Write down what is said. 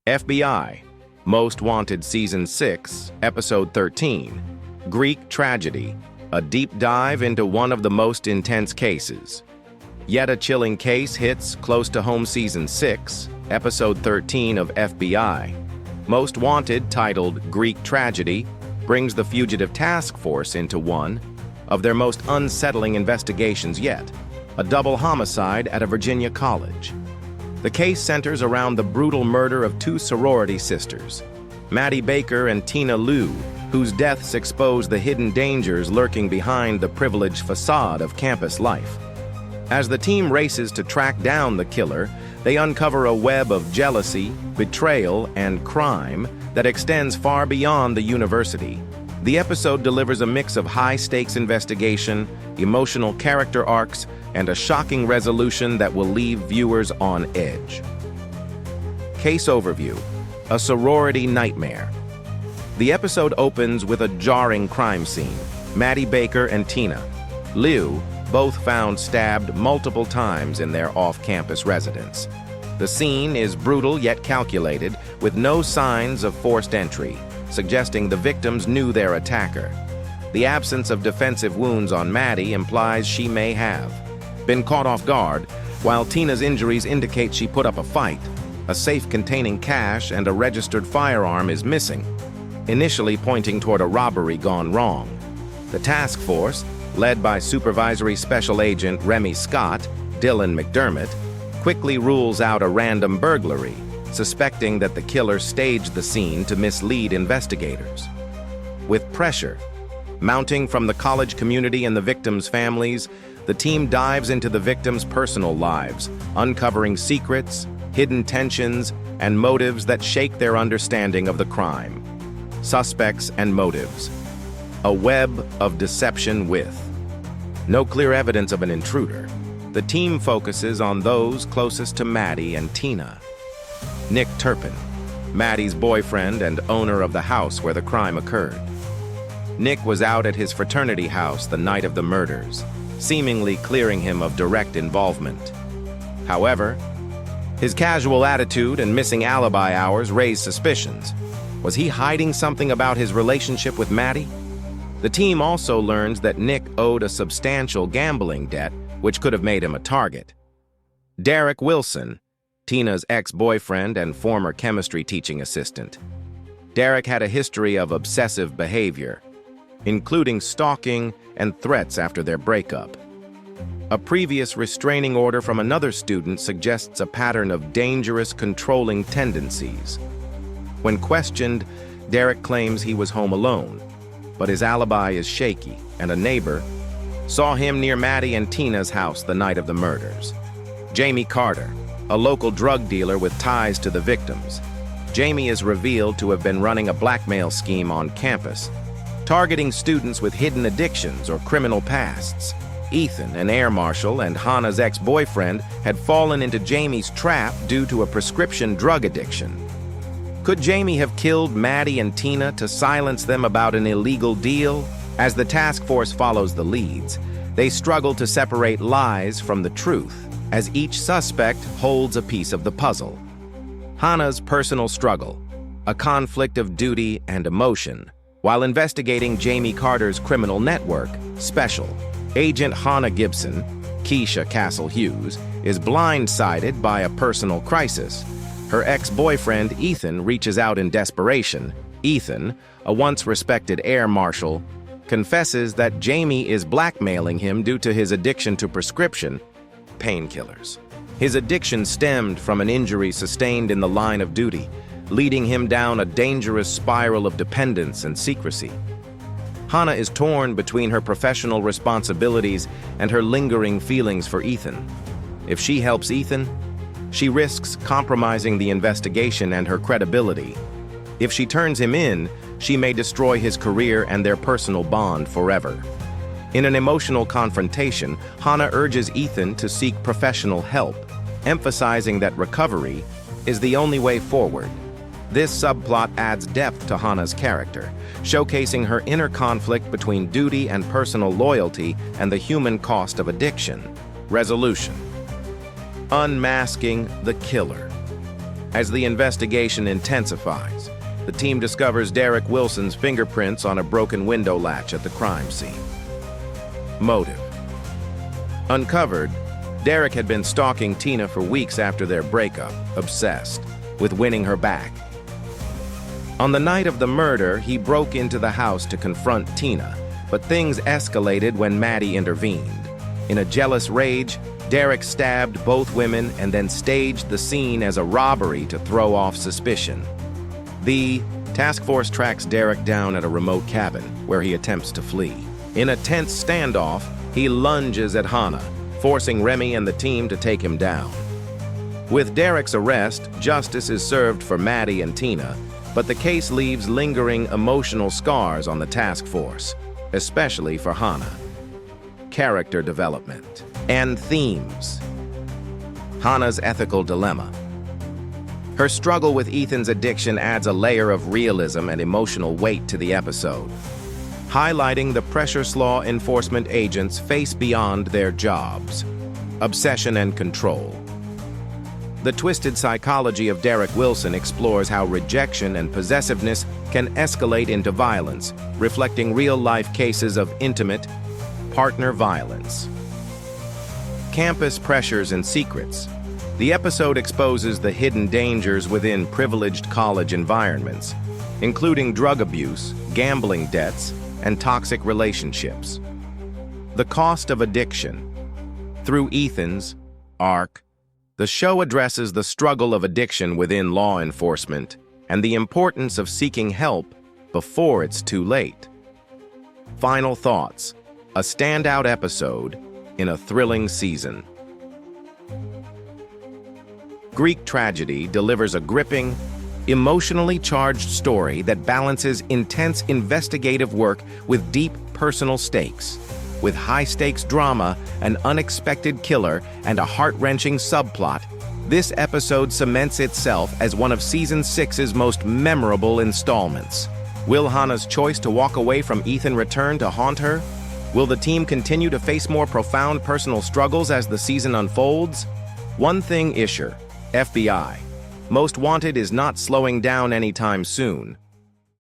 FBI, Most Wanted Season 6, Episode 13, Greek Tragedy, a deep dive into one of the most intense cases. Yet a chilling case hits close to home Season 6, Episode 13 of FBI. Most Wanted, titled Greek Tragedy, brings the Fugitive Task Force into one of their most unsettling investigations yet, a double homicide at a Virginia college. The case centers around the brutal murder of two sorority sisters, Maddie Baker and Tina Liu, whose deaths expose the hidden dangers lurking behind the privileged facade of campus life. As the team races to track down the killer, they uncover a web of jealousy, betrayal, and crime that extends far beyond the university. The episode delivers a mix of high-stakes investigation, emotional character arcs, and a shocking resolution that will leave viewers on edge. Case overview: a sorority nightmare. The episode opens with a jarring crime scene. Maddie Baker and Tina Liu both found stabbed multiple times in their off-campus residence. The scene is brutal yet calculated, with no signs of forced entry, suggesting the victims knew their attacker. The absence of defensive wounds on Maddie implies she may have been caught off guard, while Tina's injuries indicate she put up a fight. A safe containing cash and a registered firearm is missing, initially pointing toward a robbery gone wrong. The task force, led by Supervisory Special Agent Remy Scott, Dylan McDermott, quickly rules out a random burglary, suspecting that the killer staged the scene to mislead investigators. With pressure mounting from the college community and the victims' families, the team dives into the victims' personal lives, uncovering secrets, hidden tensions, and motives that shake their understanding of the crime. Suspects and motives. A web of deception with no clear evidence of an intruder. The team focuses on those closest to Maddie and Tina. Nick Turpin, Maddie's boyfriend and owner of the house where the crime occurred. Nick was out at his fraternity house the night of the murders, seemingly clearing him of direct involvement. However, his casual attitude and missing alibi hours raised suspicions. Was he hiding something about his relationship with Maddie? The team also learns that Nick owed a substantial gambling debt, which could have made him a target. Derek Wilson, Tina's ex-boyfriend and former chemistry teaching assistant. Derek had a history of obsessive behavior, including stalking and threats after their breakup. A previous restraining order from another student suggests a pattern of dangerous, controlling tendencies. When questioned, Derek claims he was home alone, but his alibi is shaky, and a neighbor saw him near Maddie and Tina's house the night of the murders. Jamie Carter, a local drug dealer with ties to the victims. Jamie is revealed to have been running a blackmail scheme on campus, targeting students with hidden addictions or criminal pasts. Ethan, an air marshal and Hana's ex-boyfriend, had fallen into Jamie's trap due to a prescription drug addiction. Could Jamie have killed Maddie and Tina to silence them about an illegal deal? As the task force follows the leads, they struggle to separate lies from the truth, as each suspect holds a piece of the puzzle. Hana's personal struggle, a conflict of duty and emotion. While investigating Jamie Carter's criminal network, Special Agent Hana Gibson, Keisha Castle Hughes, is blindsided by a personal crisis. Her ex-boyfriend, Ethan, reaches out in desperation. Ethan, a once-respected air marshal, confesses that Jamie is blackmailing him due to his addiction to prescription painkillers. His addiction stemmed from an injury sustained in the line of duty, leading him down a dangerous spiral of dependence and secrecy. Hana is torn between her professional responsibilities and her lingering feelings for Ethan. If she helps Ethan, she risks compromising the investigation and her credibility. If she turns him in, she may destroy his career and their personal bond forever. In an emotional confrontation, Hana urges Ethan to seek professional help, emphasizing that recovery is the only way forward. This subplot adds depth to Hana's character, showcasing her inner conflict between duty and personal loyalty and the human cost of addiction. Resolution: unmasking the killer. As the investigation intensifies, the team discovers Derek Wilson's fingerprints on a broken window latch at the crime scene. Motive. Uncovered, Derek had been stalking Tina for weeks after their breakup, obsessed with winning her back. On the night of the murder, he broke into the house to confront Tina, but things escalated when Maddie intervened. In a jealous rage, Derek stabbed both women and then staged the scene as a robbery to throw off suspicion. The task force tracks Derek down at a remote cabin, where he attempts to flee. In a tense standoff, he lunges at Hana, forcing Remy and the team to take him down. With Derek's arrest, justice is served for Maddie and Tina, but the case leaves lingering emotional scars on the task force, especially for Hana. Character development and themes. Hana's ethical dilemma. Her struggle with Ethan's addiction adds a layer of realism and emotional weight to the episode, highlighting the pressures law enforcement agents face beyond their jobs. Obsession and control. The twisted psychology of Derek Wilson explores how rejection and possessiveness can escalate into violence, reflecting real-life cases of intimate partner violence. Campus pressures and secrets. The episode exposes the hidden dangers within privileged college environments, including drug abuse, gambling debts, and toxic relationships. The cost of addiction. Through Ethan's arc, the show addresses the struggle of addiction within law enforcement and the importance of seeking help before it's too late. Final thoughts. A standout episode in a thrilling season. Greek Tragedy delivers a gripping, emotionally charged story that balances intense investigative work with deep personal stakes. With high-stakes drama, an unexpected killer, and a heart-wrenching subplot, this episode cements itself as one of Season 6's most memorable installments. Will Hana's choice to walk away from Ethan return to haunt her? Will the team continue to face more profound personal struggles as the season unfolds? One thing is sure, FBI. Most Wanted is not slowing down anytime soon.